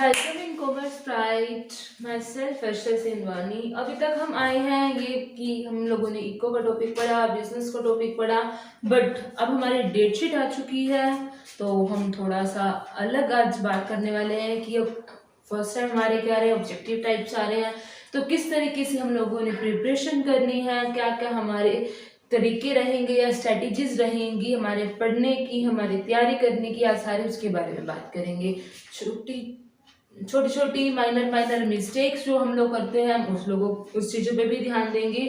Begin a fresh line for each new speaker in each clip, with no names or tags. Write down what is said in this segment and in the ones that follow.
Welcome in commerce pride myself Arshad Sinwani. अभी तक हम आए हैं ये कि हम लोगों ने इको का टॉपिक पढ़ा, बिजनेस का टॉपिक पढ़ा, बट अब हमारी डेट शीट आ चुकी है तो हम थोड़ा सा अलग आज बात करने वाले हैं कि अब फर्स्ट टाइम हमारे क्या रहे ऑब्जेक्टिव टाइप्स आ रहे हैं, तो किस तरीके से हम लोगों ने प्रिपरेशन करनी है, क्या क्या हमारे तरीके रहेंगे या स्ट्रेटजीज रहेंगी हमारे पढ़ने की, हमारी तैयारी करने की, आज सारे उसके बारे में बात करेंगे। छोटी छोटी माइनर मिस्टेक्स जो हम लोग करते हैं उस चीज़ों पे भी ध्यान देंगे।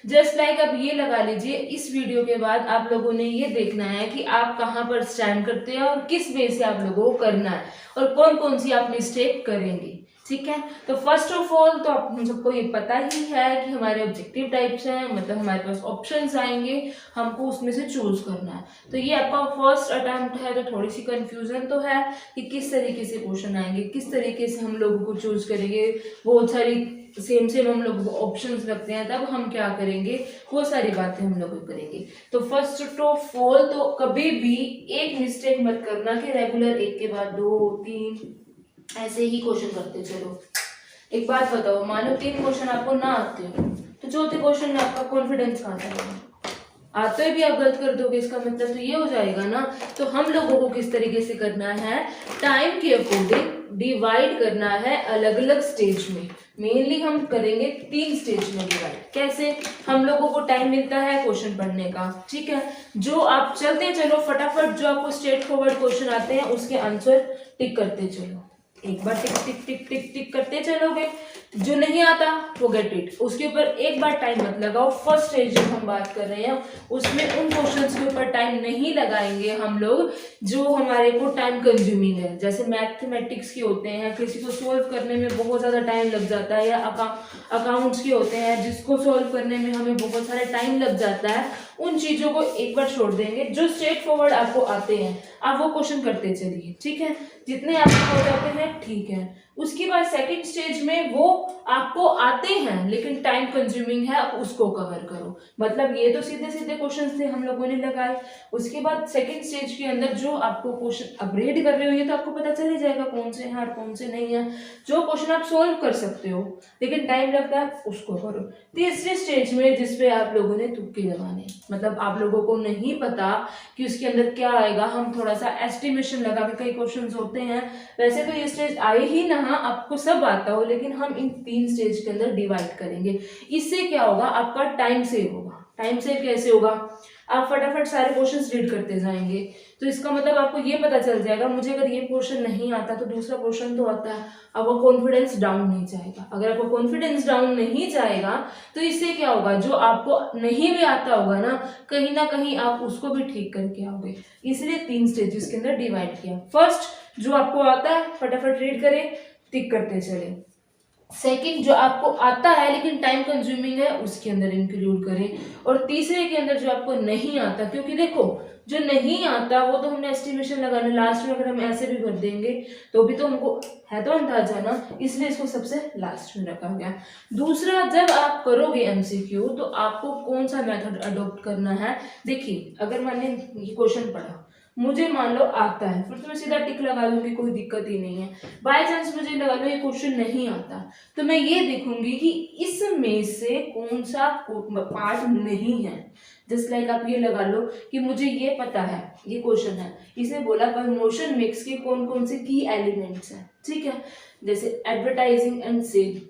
जस्ट लाइक आप ये लगा लीजिए, इस वीडियो के बाद आप लोगों ने ये देखना है कि आप कहाँ पर स्टैंड करते हैं और किस वे से आप लोगों को करना है और कौन कौन सी आप मिस्टेक करेंगे। ठीक है, तो फर्स्ट ऑफ ऑल तो आप सबको ये पता ही है कि हमारे ऑब्जेक्टिव टाइप्स हैं, मतलब हमारे पास ऑप्शंस आएंगे, हमको उसमें से चूज करना है। तो ये आपका फर्स्ट अटेम्प्ट है, तो थोड़ी सी कंफ्यूजन तो है कि किस तरीके से क्वेश्चन आएंगे, किस तरीके से हम लोगों को चूज करेंगे। बहुत सारी सेम हम लोग ऑप्शंस रखते हैं, तब हम क्या करेंगे, वो सारी बातें हम लोग करेंगे। तो फर्स्ट ऑफ ऑल तो कभी भी एक मिस्टेक मत करना कि रेगुलर एक के बाद 2 3 ऐसे ही क्वेश्चन करते चलो। एक बात बताओ, मानो 3 क्वेश्चन आपको ना आते हो तो चौथे क्वेश्चन में आपका कॉन्फिडेंस कहाँ जाएगा? आते भी आप गलत कर दोगे, इसका मतलब तो ये हो जाएगा ना। तो हम लोगों को किस तरीके से करना है, टाइम के अकॉर्डिंग डिवाइड करना है अलग अलग स्टेज में। मेनली हम करेंगे 3 स्टेज में डिवाइड। कैसे? हम लोगों को टाइम मिलता है क्वेश्चन पढ़ने का, ठीक है, जो आप चलते चलो फटाफट, जो आपको स्ट्रेट फॉरवर्ड क्वेश्चन आते हैं उसके आंसर टिक करते चलो। एक बार टिक टिक टिक टिक टिक करते चलोगे, जो नहीं आता वो गेट इट, उसके ऊपर एक बार टाइम मत लगाओ। फर्स्ट स्टेज जो हम बात कर रहे हैं उसमें उन क्वेश्चंस के ऊपर टाइम नहीं लगाएंगे हम लोग जो हमारे को टाइम कंज्यूमिंग है। जैसे मैथमेटिक्स के होते हैं, किसी को सोल्व करने में बहुत ज़्यादा टाइम लग जाता है, या अकाउंट्स के होते हैं जिसको सोल्व करने में हमें बहुत सारा टाइम लग जाता है। उन चीज़ों को एक बार छोड़ देंगे, जो स्ट्रेट फॉरवर्ड आपको आते हैं आप वो क्वेश्चन करते चलिए, ठीक है, जितने आपको हो जाते हैं ठीक है। उसके बाद सेकंड स्टेज में वो आपको आते हैं लेकिन टाइम कंज्यूमिंग है, आप उसको कवर करो। मतलब ये तो सीधे सीधे क्वेश्चन थे हम लोगों ने लगाए। उसके बाद सेकंड स्टेज के अंदर जो आपको क्वेश्चन अपग्रेड कर रहे हो, ये तो आपको पता चल ही जाएगा कौन से हैं और कौन से नहीं है। जो क्वेश्चन आप सोल्व कर सकते हो लेकिन टाइम लगता है उसको करो। तीसरे स्टेज में जिसपे आप लोगों ने तुक्के लगाने, मतलब आप लोगों को नहीं पता कि उसके अंदर क्या आएगा, हम थोड़ा सा एस्टिमेशन लगा के, कई क्वेश्चंस होते हैं वैसे तो ये स्टेज आए ही ना, आपको सब आता हो, लेकिन हम इन 3 स्टेज के अंदर डिवाइड करेंगे। इससे क्या होगा, आपका टाइम सेव होगा। टाइम सेव कैसे होगा, आप फटाफट सारे क्वेश्चंस रीड करते जाएंगे, तो इसका मतलब आपको ये पता चल जाएगा मुझे अगर ये क्वेश्चन नहीं आता तो दूसरा क्वेश्चन तो आता है। आपका कॉन्फिडेंस डाउन नहीं जाएगा। अगर आपका कॉन्फिडेंस डाउन नहीं जाएगा तो इससे क्या होगा, जो आपको नहीं भी आता होगा ना कहीं आप उसको भी ठीक करके आओगे। इसलिए 3 स्टेजेस के अंदर डिवाइड किया। फर्स्ट जो आपको आता है फटाफट रीड करें, टिक करते चले। सेकंड जो आपको आता है लेकिन टाइम कंज्यूमिंग है उसके अंदर इंक्लूड करें। और तीसरे के अंदर जो आपको नहीं आता, क्योंकि देखो जो नहीं आता वो तो हमने एस्टिमेशन लगाना, लास्ट में अगर हम ऐसे भी भर देंगे तो भी तो हमको है तो अंदाजा ना, इसलिए इसको सबसे लास्ट में रखा गया। दूसरा, जब आप करोगे एमसीक्यू तो आपको कौन सा मेथड अडॉप्ट करना है। देखिए, अगर मैंने ये क्वेश्चन पढ़ा, मुझे मान लो आता है, फिर तो मैं सीधा टिक लगा लूंगी, कोई दिक्कत ही नहीं है। बाय चांस मुझे लगा लो ये क्वेश्चन नहीं आता, तो मैं ये देखूंगी कि इसमें से कौन सा पार्ट नहीं है। जस्ट लाइक आप ये लगा लो कि मुझे ये पता है, ये क्वेश्चन है, इसने बोला प्रमोशन मिक्स के कौन कौन से की एलिमेंट्स हैं, ठीक है, जैसे एडवर्टाइजिंग एंड सेल,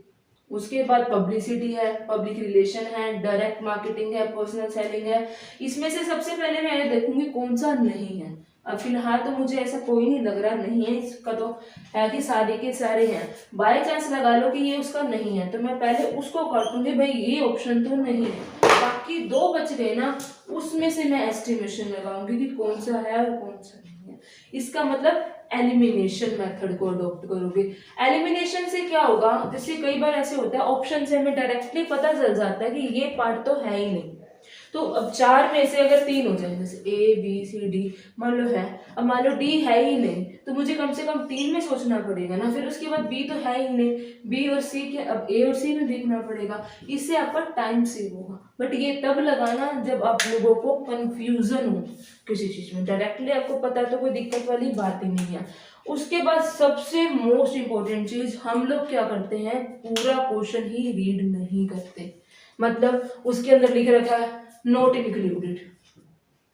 उसके बाद पब्लिसिटी है, पब्लिक रिलेशन है, डायरेक्ट मार्केटिंग है, पर्सनल सेलिंग है। इसमें से सबसे पहले मैं ये देखूंगी कौन सा नहीं है। अब फिलहाल तो मुझे ऐसा कोई नहीं लग रहा नहीं है, इसका तो है कि सारे के सारे हैं। बाय चांस लगा लो कि ये उसका नहीं है, तो मैं पहले उसको कर दूंगी, भाई ये ऑप्शन तो नहीं है। बाकी 2 बच गए ना, उसमें से मैं एस्टिमेशन लगाऊंगी कि कौन सा है और कौन सा नहीं है। इसका मतलब एलिमिनेशन मेथड को अडॉप्ट करोगे। एलिमिनेशन से क्या होगा, जैसे कई बार ऐसे होता है ऑप्शन से हमें डायरेक्टली पता चल जाता है कि ये पार्ट तो है ही नहीं, तो अब 4 में से अगर 3 हो जाए, जैसे A B C D मान लो है, अब मान लो D है ही नहीं, तो मुझे कम से कम 3 में सोचना पड़ेगा ना, फिर उसके बाद बी तो है ही नहीं, बी और सी के अब ए और सी में देखना पड़ेगा। इससे आपका टाइम सेव होगा। बट ये तब लगाना जब आप लोगों को कंफ्यूजन हो किसी चीज़ में, डायरेक्टली आपको पता है तो कोई दिक्कत वाली बात ही नहीं है। उसके बाद सबसे मोस्ट इम्पोर्टेंट चीज़, हम लोग क्या करते हैं, पूरा क्वेश्चन ही रीड नहीं करते। मतलब उसके अंदर लिख रखा है नॉट इंक्लूडेड,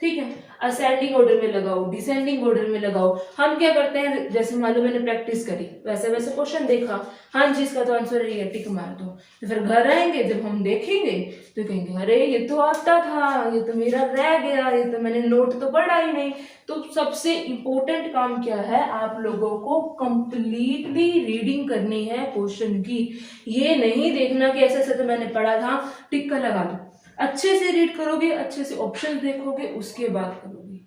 ठीक है, असेंडिंग ऑर्डर में लगाओ, डिसेंडिंग ऑर्डर में लगाओ। हम क्या करते हैं, जैसे मान लो मैंने प्रैक्टिस करी, वैसे वैसे क्वेश्चन देखा, हाँ जी इसका तो आंसर है ये, टिक मार दो। तो फिर घर आएंगे, जब हम देखेंगे तो कहेंगे अरे ये तो आता था, ये तो मेरा रह गया, ये तो मैंने नोट तो पढ़ा ही नहीं। तो सबसे इम्पोर्टेंट काम क्या है, आप लोगों को कंप्लीटली रीडिंग करनी है क्वेश्चन की। ये नहीं देखना कि ऐसे ऐसे तो मैंने पढ़ा था, टिक का लगा दो। अच्छे से रीड करोगे, अच्छे से ऑप्शन देखोगे, उसके बाद करोगे,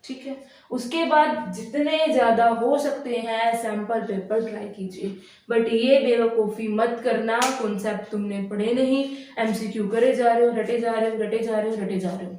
ठीक है। उसके बाद जितने ज़्यादा हो सकते हैं सैम्पल पेपर ट्राई कीजिए। बट ये बेवकूफ़ी मत करना, कॉन्सेप्ट तुमने पढ़े नहीं, एमसीक्यू करे जा रहे हो, रटे जा रहे हो, रटे जा रहे हो, रटे जा रहे हो,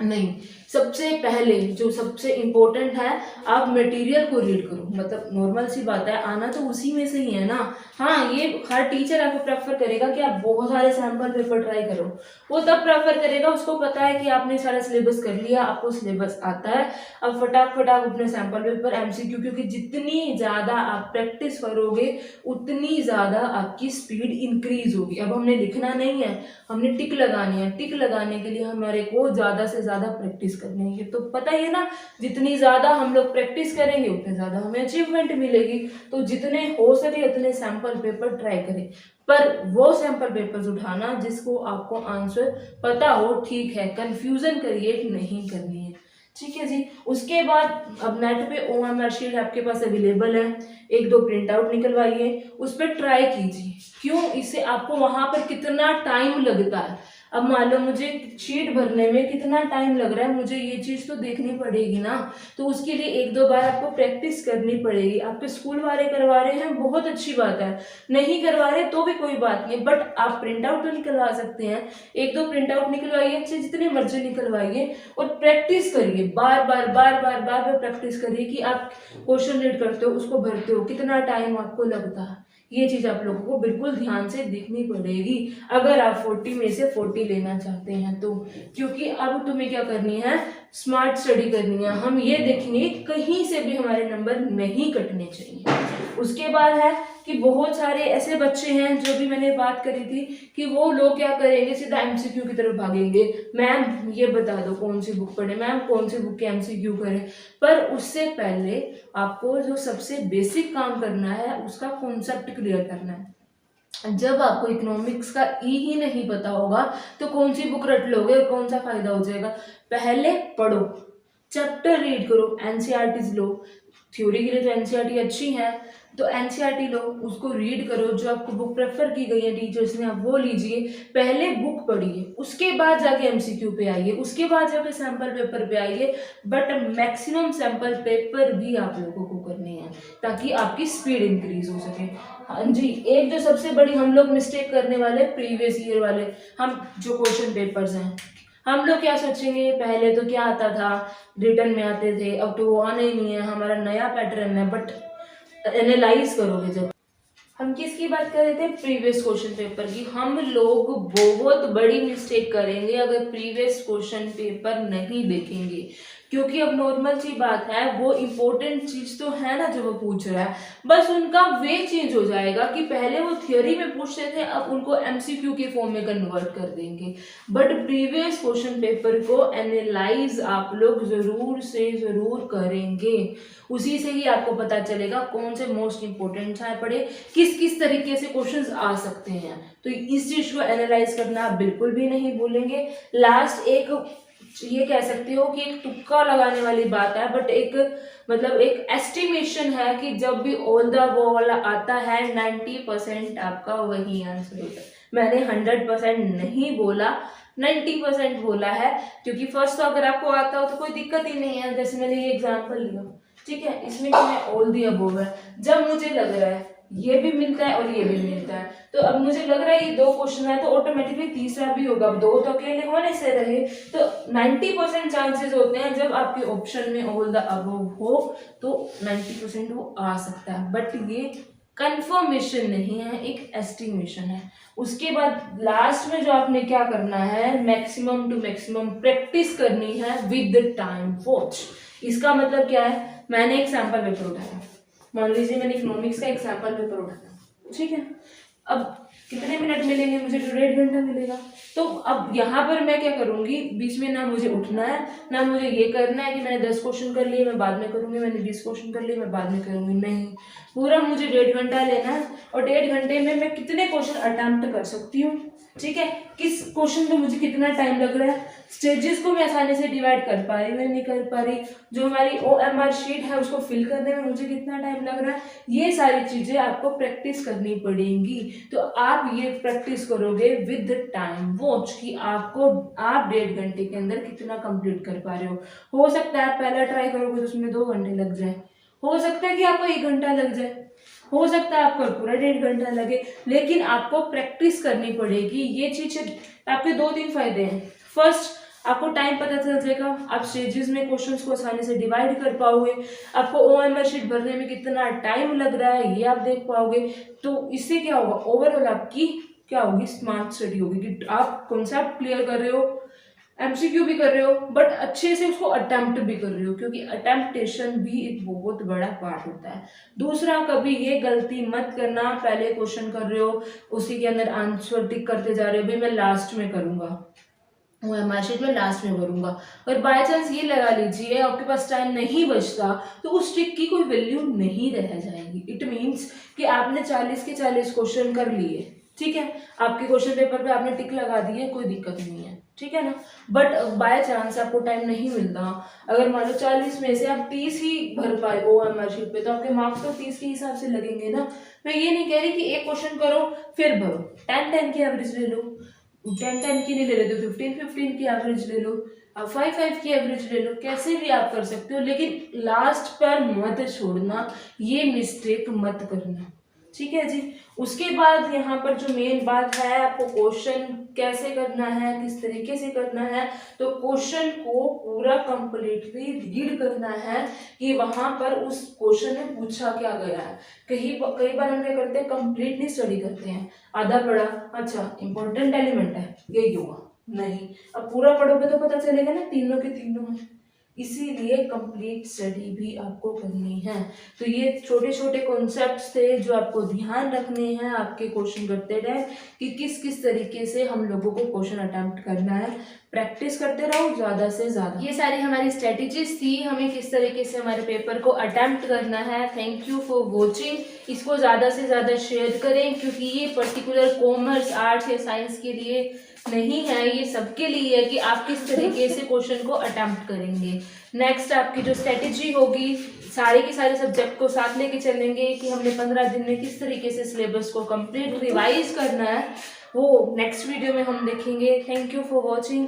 नहीं। सबसे पहले जो सबसे इम्पोर्टेंट है, आप मटेरियल को रीड करो। मतलब नॉर्मल सी बात है, आना तो उसी में से ही है ना। हाँ, ये हर टीचर आपको प्रेफर करेगा कि आप बहुत सारे सैम्पल पेपर ट्राई करो। वो तब प्रेफर करेगा, उसको पता है कि आपने सारा सिलेबस कर लिया, आपको सिलेबस आता है, अब फटाफट आप अपने सैम्पल पेपर एमसीक्यू, क्योंकि जितनी ज़्यादा आप प्रैक्टिस करोगे उतनी ज़्यादा आपकी स्पीड इंक्रीज होगी। अब हमने लिखना नहीं है, हमने टिक लगानी है। टिक लगाने के लिए हमारे को ज़्यादा से ज़्यादा प्रैक्टिस करनी है, तो पता ही है ना, जितनी ज़्यादा हम लोग प्रैक्टिस करेंगे उतने ज़्यादा हमें अचीवमेंट मिलेगी। तो जितने हो सके उतने सैम्पल पेपर ट्राई करें, पर वो सैम्पल पेपर्स उठाना जिसको आपको आंसर पता हो, ठीक है, कंफ्यूजन क्रिएट नहीं करनी है, ठीक है जी। उसके बाद अब नेट पे OMR शीट आपके पास अवेलेबल है, 1-2 प्रिंट आउट निकलवाइए, उस पर ट्राई कीजिए। क्यों, इससे आपको वहां पर कितना टाइम लगता है। अब मान लो मुझे शीट भरने में कितना टाइम लग रहा है, मुझे ये चीज़ तो देखनी पड़ेगी ना। तो उसके लिए 1-2 बार आपको प्रैक्टिस करनी पड़ेगी। आपके स्कूल वाले करवा रहे हैं, बहुत अच्छी बात है, नहीं करवा रहे तो भी कोई बात नहीं, बट आप प्रिंट आउट तो निकलवा सकते हैं। 1-2 प्रिंट आउट निकलवाइए, अच्छे जितने मर्जी निकलवाइए, और प्रैक्टिस करिए, बार बार बार बार बार बार प्रैक्टिस करिए कि आप क्वेश्चन रीड करते हो, उसको भरते हो, कितना टाइम आपको लगता है। ये चीज़ आप लोगों को बिल्कुल ध्यान से देखनी पड़ेगी अगर आप 40 में से 40 लेना चाहते हैं तो। क्योंकि अब तुम्हें क्या करनी है, स्मार्ट स्टडी करनी है। हम ये देखेंगे कहीं से भी हमारे नंबर नहीं कटने चाहिए। उसके बाद है कि बहुत सारे ऐसे बच्चे हैं, जो भी मैंने बात करी थी, कि वो लोग क्या करेंगे, सीधा एमसीक्यू की तरफ भागेंगे। मैम ये बता दो कौन सी बुक पढ़े, मैम कौन सी बुक के एमसीक्यू करें। पर उससे पहले आपको जो सबसे बेसिक काम करना है, उसका कॉन्सेप्ट क्लियर करना है। जब आपको इकोनॉमिक्स का ई ही नहीं पता होगा तो कौन सी बुक रट लोगे और कौन सा फायदा हो जाएगा। पहले पढ़ो, चैप्टर रीड करो, एनसीईआरटीज लो। थ्योरी के लिए तो एनसीईआरटी अच्छी है, तो एनसीईआरटी लो, उसको रीड करो। जो आपको बुक प्रेफर की गई है टीचर्स ने, आप वो लीजिए। पहले बुक पढ़िए, उसके बाद जाके एमसीक्यू पे आइए, उसके बाद जाके सैम्पल पेपर पे आइए। बट मैक्सिमम सैम्पल पेपर भी आप लोगों को करने हैं, ताकि आपकी स्पीड इंक्रीज हो सके। हाँ जी, एक जो सबसे बड़ी हम लोग मिस्टेक करने वाले, प्रीवियस ईयर वाले, हम जो क्वेश्चन पेपर्स हैं, हम लोग क्या सोचेंगे, पहले तो क्या आता था, रिटर्न में आते थे, अब तो वो आने ही नहीं है, हमारा नया पैटर्न है। बट एनालाइज करोगे जब, हम किसकी बात कर रहे थे, प्रीवियस क्वेश्चन पेपर की। हम लोग बहुत बड़ी मिस्टेक करेंगे अगर प्रीवियस क्वेश्चन पेपर नहीं देखेंगे, क्योंकि अब नॉर्मल सी बात है, वो इम्पोर्टेंट चीज तो है ना जो वो पूछ रहा है, बस उनका वे चेंज हो जाएगा कि पहले वो थ्योरी में पूछते थे, अब उनको एमसीक्यू के फॉर्म में कन्वर्ट कर देंगे। बट प्रीवियस क्वेश्चन पेपर को एनालाइज आप लोग जरूर से जरूर करेंगे, उसी से ही आपको पता चलेगा कौन से मोस्ट इंपॉर्टेंट है पढ़े, किस किस तरीके से क्वेश्चंस आ सकते हैं। तो इस चीज को एनालाइज करना आप बिल्कुल भी नहीं भूलेंगे। लास्ट एक ये कह सकते हो कि एक तुक्का लगाने वाली बात है, बट एक मतलब एक एस्टिमेशन है कि जब भी ऑल द बॉल आता है 90% आपका वही आंसर होता है। मैंने 100% नहीं बोला, 90% बोला है, क्योंकि फर्स्ट तो अगर आपको आता हो तो कोई दिक्कत ही नहीं है। जैसे मैंने ये एग्जांपल लिया, ठीक है, इसमें क्या है, ऑल द अबव है। जब मुझे लग रहा है ये भी मिलता है और ये भी मिलता है, तो अब मुझे लग रहा है ये 2 क्वेश्चन है तो ऑटोमेटिकली तीसरा भी होगा। अब 2 तो अकेले होने से रहे, तो 90% चांसेस होते हैं जब आपके ऑप्शन में ऑल द अबव हो तो 90% वो आ सकता है, बट ये कंफर्मेशन नहीं है, एक एस्टिमेशन है। उसके बाद लास्ट में जो आपने क्या करना है, मैक्सिमम टू मैक्सिमम प्रैक्टिस करनी है विद द टाइम वॉच। इसका मतलब क्या है, मैंने एक सैंपल पेपर उठाया, मान लीजिए मैंने इकोनॉमिक्स का एक सैंपल पेपर उठाया, ठीक है। अब कितने मिनट मिलेंगे मुझे, तो 1.5 घंटा मिलेगा। तो अब यहाँ पर मैं क्या करूंगी, बीच में ना मुझे उठना है ना मुझे ये करना है कि मैंने 10 क्वेश्चन कर लिए मैं बाद में करूंगी, मैंने 20 क्वेश्चन कर लिए मैं बाद में करूंगी, नहीं, पूरा मुझे 1.5 घंटा लेना है। और 1.5 घंटे में मैं कितने क्वेश्चन अटेम्प्ट कर सकती हूँ, ठीक है, किस क्वेश्चन पे मुझे कितना टाइम लग रहा है, स्टेजेस को मैं आसानी से डिवाइड कर पा रही, मैं नहीं कर पा रही, जो हमारी OMR शीट है उसको फिल करने में मुझे कितना टाइम लग रहा है, ये सारी चीजें आपको प्रैक्टिस करनी पड़ेंगी। तो आप ये प्रैक्टिस करोगे विद टाइम वॉच कि आप 1.5 घंटे के अंदर कितना कंप्लीट कर पा रहे हो सकता है आप पहला ट्राई करोगे तो उसमें 2 घंटे लग जाए, हो सकता है कि आपको 1 घंटा लग जाए, हो सकता है आपको पूरा 1.5 घंटा लगे, लेकिन आपको प्रैक्टिस करनी पड़ेगी। ये चीज आपके 2-3 फायदे हैं। फर्स्ट, आपको टाइम पता चल जाएगा, आप स्टेजेस में क्वेश्चंस को आसानी से डिवाइड कर पाओगे, आपको OMR शीट भरने में कितना टाइम लग रहा है ये आप देख पाओगे। तो इससे क्या होगा, ओवरऑल आपकी क्या होगी, स्मार्ट स्टडी होगी कि आप कॉन्सेप्ट क्लियर कर रहे हो, MCQ भी कर रहे हो, बट अच्छे से उसको अटेम्प्ट भी कर रहे हो, क्योंकि अटेम्प्टेशन भी एक बहुत बड़ा पार्ट होता है। दूसरा, कभी ये गलती मत करना, पहले क्वेश्चन कर रहे हो उसी के अंदर आंसर टिक करते जा रहे हो, भाई मैं लास्ट में करूंगा, OMR शीट में लास्ट में भरूंगा, और बाय चांस ये लगा लीजिए आपके पास टाइम नहीं बचता तो उस टिक की कोई वैल्यू नहीं रह जाएगी। इट मीन्स कि आपने 40 के 40 क्वेश्चन कर लिए, ठीक है, आपके क्वेश्चन पेपर पे आपने टिक लगा दी है, कोई दिक्कत नहीं है, ठीक है ना। बट बाय चांस आपको टाइम नहीं मिलता, अगर मान लो 40 में से आप 30 ही भर पाए OMR शीट पे, तो आपके मार्क्स तो 30 के हिसाब से लगेंगे ना। मैं ये नहीं कह रही कि एक क्वेश्चन करो फिर भरो, 10-10 की एवरेज ले लो, 10-10 की नहीं ले लेते, 15-15 की एवरेज ले लो, 5-5 की एवरेज ले लो, कैसे भी आप कर सकते हो, लेकिन लास्ट पर मत छोड़ना, ये मिस्टेक मत करना, ठीक है जी। उसके बाद यहाँ पर जो मेन बात है, आपको क्वेश्चन कैसे करना है, किस तरीके से करना है, तो क्वेश्चन को पूरा कंप्लीटली रीड करना है कि वहां पर उस क्वेश्चन में पूछा क्या गया है। कई बार हम क्या करते हैं, कंप्लीटली स्टडी करते हैं, आधा पढ़ा, अच्छा इंपॉर्टेंट एलिमेंट है यही होगा, नहीं, अब पूरा पढ़ोगे तो पता चलेगा ना तीनों के तीनों है, इसीलिए कंप्लीट स्टडी भी आपको करनी है। तो ये छोटे छोटे कॉन्सेप्ट्स थे जो आपको ध्यान रखने हैं आपके क्वेश्चन करते टाइम, कि किस किस तरीके से हम लोगों को क्वेश्चन अटेम्प्ट करना है, प्रैक्टिस करते रहो ज़्यादा से ज़्यादा। ये सारी हमारी स्ट्रेटेजीज थी, हमें किस तरीके से हमारे पेपर को अटेम्प्ट करना है। थैंक यू फॉर वॉचिंग, इसको ज़्यादा से ज़्यादा शेयर करें, क्योंकि ये पर्टिकुलर कॉमर्स, आर्ट्स या साइंस के लिए नहीं है, ये सबके लिए है कि आप किस तरीके से क्वेश्चन को अटेम्प्ट करेंगे। नेक्स्ट आपकी जो स्ट्रेटेजी होगी, सारे के सारे सब्जेक्ट को साथ लेके चलेंगे कि हमने 15 दिन में किस तरीके से सिलेबस को कंप्लीट रिवाइज करना है, वो नेक्स्ट वीडियो में हम देखेंगे। Thank you for watching.